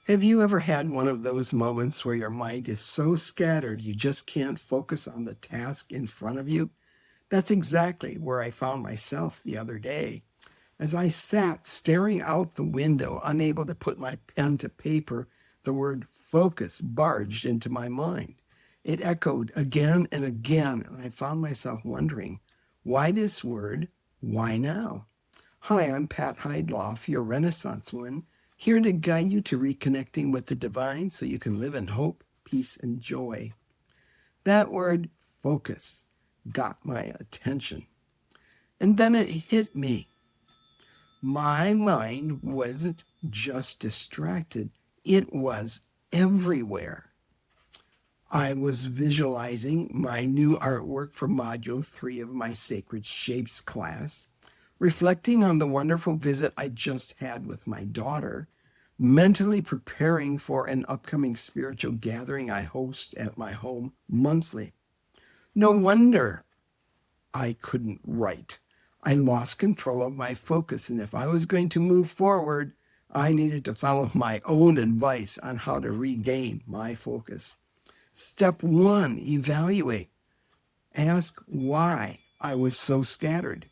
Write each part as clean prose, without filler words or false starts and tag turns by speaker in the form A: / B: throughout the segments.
A: Have you ever had one of those moments where your mind is so scattered you just can't focus on the task in front of you? That's exactly where I found myself the other day. As I sat staring out the window, unable to put my pen to paper, the word focus barged into my mind. It echoed again and again, and I found myself wondering, why this word? Why now? Hi, I'm Pat Heydlauff, your Renaissance woman, here to guide you to reconnecting with the divine so you can live in hope, peace, and joy. That word, focus, got my attention. And then it hit me. My mind wasn't just distracted, it was everywhere. I was visualizing my new artwork for Module 3 of my Sacred Shapes class, reflecting on the wonderful visit I just had with my daughter, mentally preparing for an upcoming spiritual gathering I host at my home monthly. No wonder I couldn't write. I lost control of my focus, and if I was going to move forward, I needed to follow my own advice on how to regain my focus. Step 1, evaluate. Ask why I was so scattered.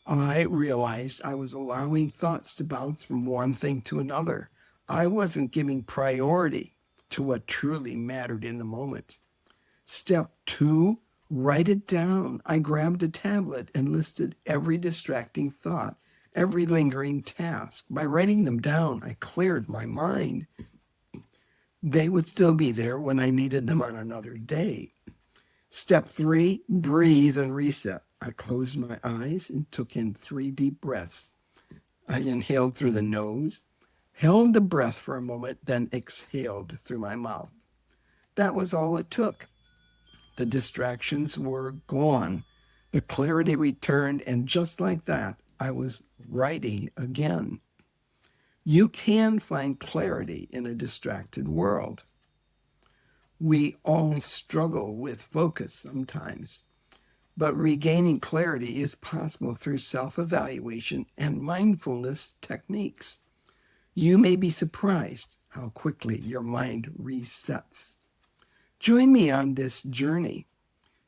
A: I realized I was allowing thoughts to bounce from one thing to another. I wasn't giving priority to what truly mattered in the moment. Step 2, write it down. I grabbed a tablet and listed every distracting thought, every lingering task. By writing them down, I cleared my mind. They would still be there when I needed them on another day. Step 3, breathe and reset. I closed my eyes and took in 3 deep breaths. I inhaled through the nose, held the breath for a moment, then exhaled through my mouth. That was all it took. The distractions were gone. The clarity returned, and just like that, I was writing again. You can find clarity in a distracted world. We all struggle with focus sometimes, but regaining clarity is possible through self-evaluation and mindfulness techniques. You may be surprised how quickly your mind resets. Join me on this journey.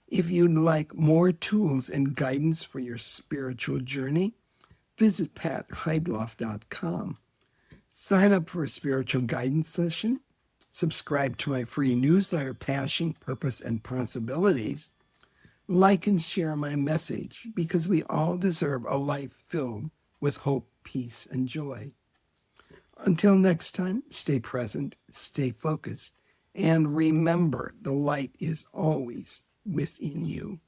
A: If you'd like more tools and guidance for your spiritual journey, visit PatHeydlauff.com. Sign up for a spiritual guidance session, subscribe to my free newsletter, Passion, Purpose, and Possibilities, like and share my message, because we all deserve a life filled with hope, peace, and joy. Until next time, stay present, stay focused, and remember the light is always within you.